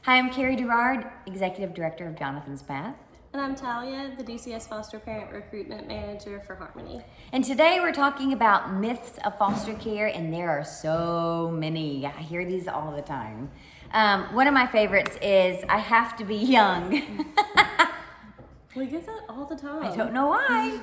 Hi, I'm Carrie Durard, Executive Director of Jonathan's Path. And I'm Talia, the DCS Foster Parent Recruitment Manager for Harmony. And today we're talking about myths of foster care, and there are so many. I hear these all the time. One of my favorites is, I have to be young. We get that all the time. I don't know why.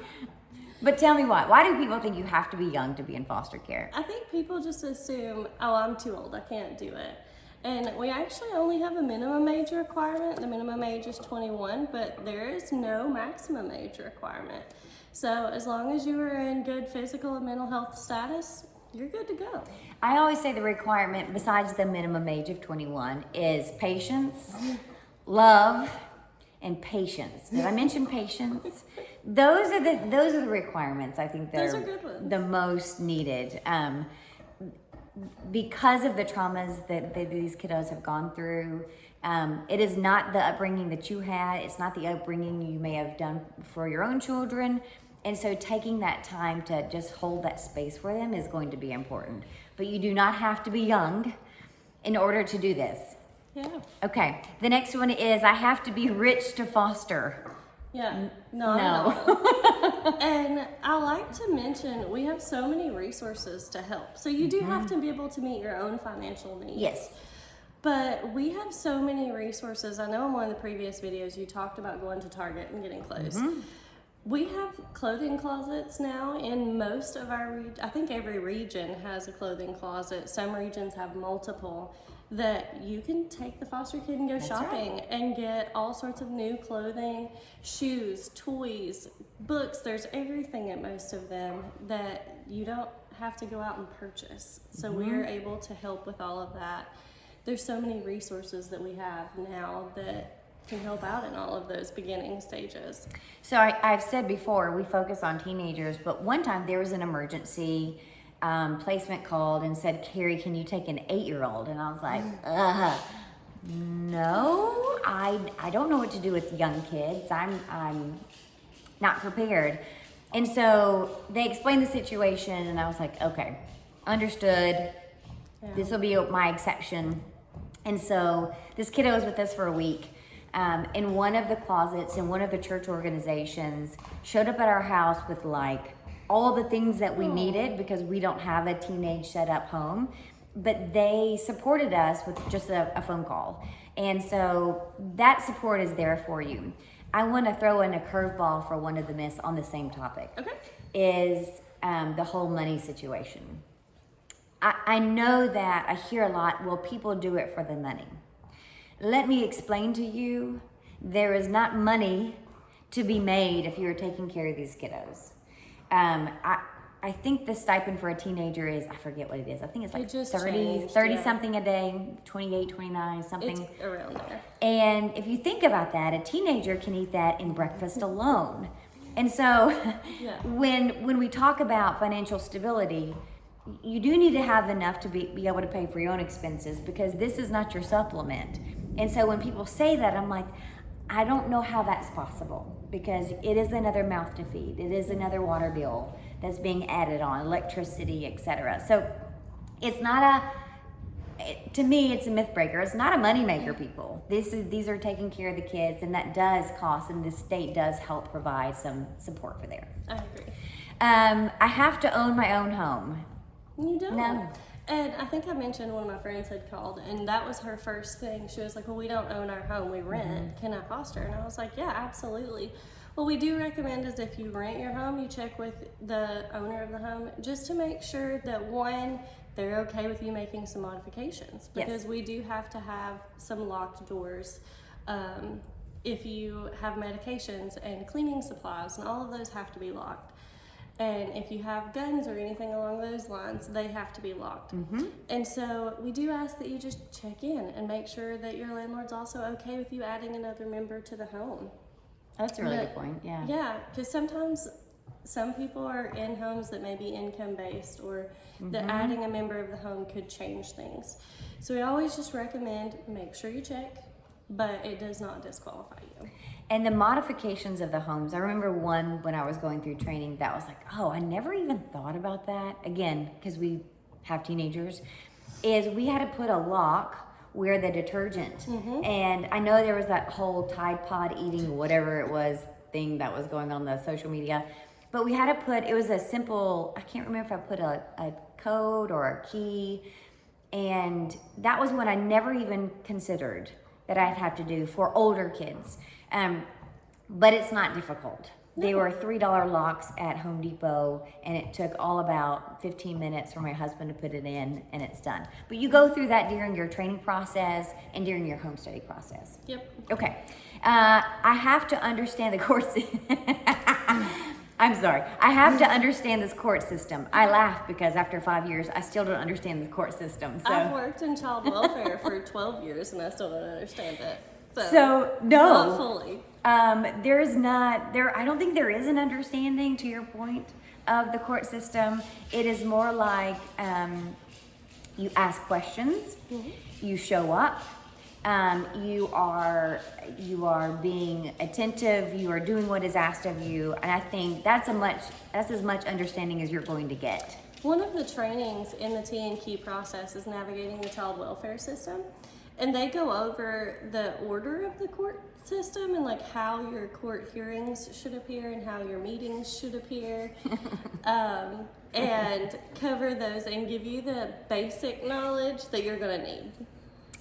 But tell me why. Why do people think you have to be young to be in foster care? I think people just assume, oh, I'm too old, I can't do it. And we actually only have a minimum age requirement. The minimum age is 21, but there is no maximum age requirement. So as long as you are in good physical and mental health status, you're good to go. I always say the requirement, besides the minimum age of 21, is patience, love, and patience. Did I mention patience? Those are the requirements I think that Those are good ones. the most needed. Because of the traumas that these kiddos have gone through, it is not the upbringing that you had. It's not the upbringing you may have done for your own children. And so taking that time to just hold that space for them is going to be important. But you do not have to be young in order to do this. Yeah. Okay, the next one is, I have to be rich to foster. Yeah. No. And I like to mention, we have so many resources to help. So you do have to be able to meet your own financial needs. Yes. But we have so many resources. I know in one of the previous videos you talked about going to Target and getting clothes. We have clothing closets now in most of our I think every region has a clothing closet. Some regions have multiple, that you can take the foster kid and go shopping and get all sorts of new clothing, shoes, toys, books. There's everything at most of them that you don't have to go out and purchase. So we're able to help with all of that. There's so many resources that we have now that can help out in all of those beginning stages. So I've said before, we focus on teenagers, but one time there was an emergency placement called and said, Carrie, can you take an 8-year-old? And I was like, no, I don't know what to do with young kids. I'm not prepared. And so they explained the situation, and I was like, okay, understood. Yeah. This will be my exception. And so this kiddo was with us for a week. In one of the closets in one of the church organizations showed up at our house with like all the things that we needed, because we don't have a teenage set up home, but they supported us with just a phone call. And so that support is there for you. I want to throw in a curveball for one of the myths on the same topic. Okay. Is the whole money situation. I know that I hear a lot, well, people do it for the money. Let me explain to you, there is not money to be made if you're taking care of these kiddos. I think the stipend for a teenager is, I forget what it is. I think it's like It just 30 changed, something a day, 28, 29 something. It's around there. And if you think about that, a teenager can eat that in breakfast alone. And so Yeah. when we talk about financial stability, you do need to have enough to be able to pay for your own expenses, because this is not your supplement. And so when people say that, I'm like, I don't know how that's possible, because it is another mouth to feed. It is another water bill that's being added on, electricity, etc. So it's not to me, it's a myth breaker. It's not a money maker, people. These are taking care of the kids, and that does cost, and the state does help provide some support for there. I agree. I have to own my own home. You don't. No. And I think I mentioned one of my friends had called, and that was her first thing. She was like, well, we don't own our home, we rent. Can I foster? And I was like, yeah, absolutely. What we do recommend is, if you rent your home, you check with the owner of the home just to make sure that, one, they're okay with you making some modifications. Because we do have to have some locked doors. If you have medications and cleaning supplies, and all of those have to be locked. And if you have guns or anything along those lines, they have to be locked. And so we do ask that you just check in and make sure that your landlord's also okay with you adding another member to the home. That's a really good point, yeah. Yeah, because sometimes some people are in homes that may be income based, or that adding a member of the home could change things. So we always just recommend, make sure you check, but it does not disqualify you. And the modifications of the homes, I remember one when I was going through training that was like, oh, I never even thought about that. Again, because we have teenagers, is we had to put a lock wear the detergent. And I know there was that whole Tide Pod eating whatever it was thing that was going on the social media. But we had to put, it was a simple, I can't remember if I put a code or a key. And that was one I never even considered that I'd have to do for older kids. But it's not difficult. They were $3 locks at Home Depot, and it took all about 15 minutes for my husband to put it in, and it's done. But you go through that during your training process and during your home study process. Yep. Okay. I have to understand the court I'm sorry. I have to understand this court system. I laugh because after 5 years, I still don't understand the court system. So I've worked in child welfare for 12 years and I still don't understand it. So no. Not fully. There's not there. I don't think there is an understanding, to your point, of the court system. It is more like you ask questions, you show up, you are being attentive, you are doing what is asked of you, and I think that's as much understanding as you're going to get. One of the trainings in the T&Q process is navigating the child welfare system. And they go over the order of the court system and like how your court hearings should appear and how your meetings should appear, and cover those and give you the basic knowledge that you're gonna need.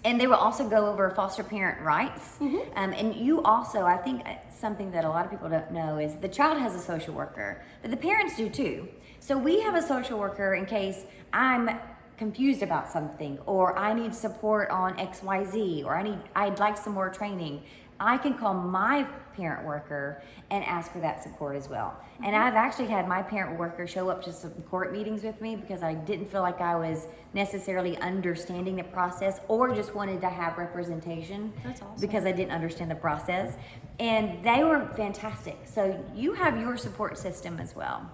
And they will also go over foster parent rights. And you also, I think something that a lot of people don't know is the child has a social worker, but the parents do too. So we have a social worker in case I'm confused about something, or I need support on XYZ, or I'd like some more training. I can call my parent worker and ask for that support as well. And I've actually had my parent worker show up to some court meetings with me because I didn't feel like I was necessarily understanding the process, or just wanted to have representation. That's awesome. Because I didn't understand the process. And they were fantastic. So you have your support system as well.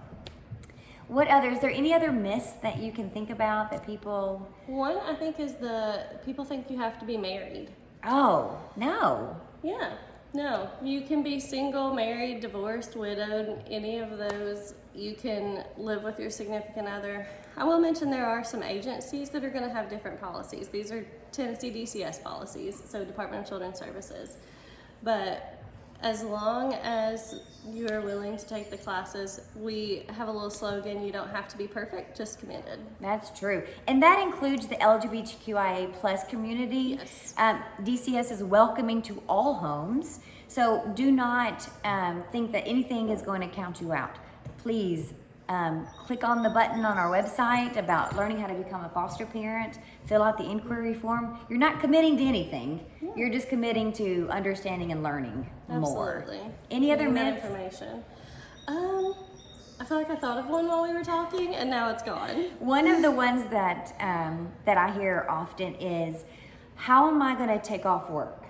Is there any other myths that you can think about that people... One, I think, is people think you have to be married. Oh, no. Yeah, no. You can be single, married, divorced, widowed, any of those. You can live with your significant other. I will mention there are some agencies that are going to have different policies. These are Tennessee DCS policies, so Department of Children's Services. But as long as you are willing to take the classes, we have a little slogan: you don't have to be perfect, just committed. That's true. And that includes the LGBTQIA plus community. Yes. DCS is welcoming to all homes. So do not think that anything is going to count you out. Please click on the button on our website about learning how to become a foster parent. Fill out the inquiry form. You're not committing to anything. Yeah. You're just committing to understanding and learning more. Absolutely. Any other Getting that myths? information? I feel like I thought of one while we were talking, and now it's gone. One of the ones that I hear often is, how am I going to take off work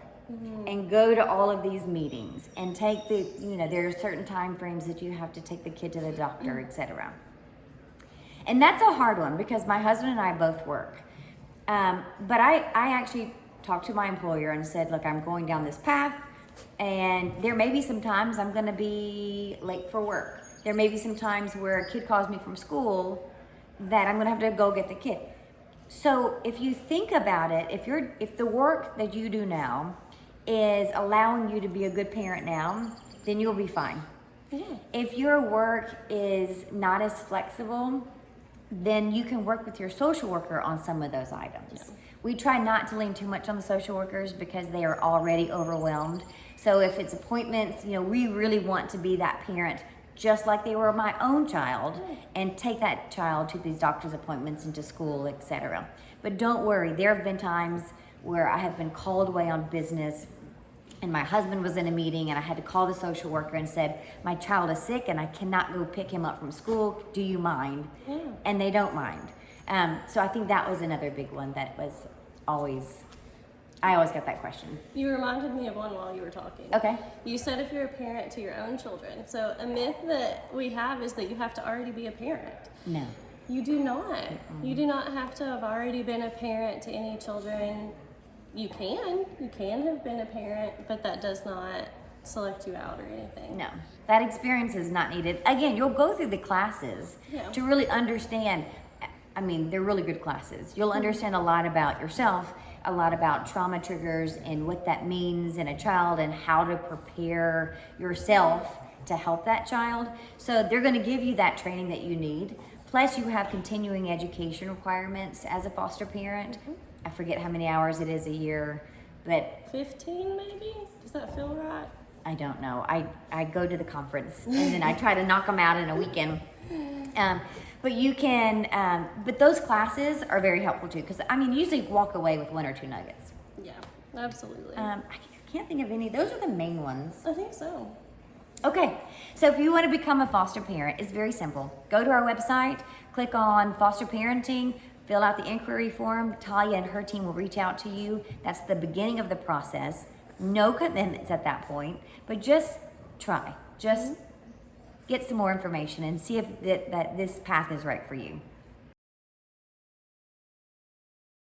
and go to all of these meetings and take there are certain time frames that you have to take the kid to the doctor, etc. And that's a hard one because my husband and I both work. But I actually talked to my employer and said, look, I'm going down this path, and there may be some times I'm going to be late for work. There may be some times where a kid calls me from school that I'm going to have to go get the kid. So if you think about it, if the work that you do now is allowing you to be a good parent now, then you'll be fine. Yeah. If your work is not as flexible, then you can work with your social worker on some of those items. Yeah. We try not to lean too much on the social workers because they are already overwhelmed. So if it's appointments, we really want to be that parent just like they were my own child, and take that child to these doctor's appointments and to school, etc. But don't worry, there have been times where I have been called away on business and my husband was in a meeting and I had to call the social worker and said, my child is sick and I cannot go pick him up from school. Do you mind? Yeah. And they don't mind. So I think that was another big one that was I always get that question. You reminded me of one while you were talking. Okay. You said if you're a parent to your own children. So a myth that we have is that you have to already be a parent. No. You do not. You do not have to have already been a parent to any children. You can have been a parent, but that does not select you out or anything. No, that experience is not needed. Again, you'll go through the classes to really understand. I mean, they're really good classes. You'll understand a lot about yourself, a lot about trauma triggers and what that means in a child and how to prepare yourself to help that child. So they're going to give you that training that you need. Plus, you have continuing education requirements as a foster parent. I forget how many hours it is a year, but 15 maybe? Does that feel right? I don't know. I go to the conference and then I try to knock them out in a weekend. But you can, but those classes are very helpful too, because I mean, you usually walk away with 1 or 2 nuggets. Yeah, absolutely. I can't think of any. Those are the main ones. I think so. Okay, so if you want to become a foster parent, it's very simple. Go to our website, click on foster parenting, fill out the inquiry form. Talia and her team will reach out to you. That's the beginning of the process. No commitments at that point, but just try. Just get some more information and see if that this path is right for you.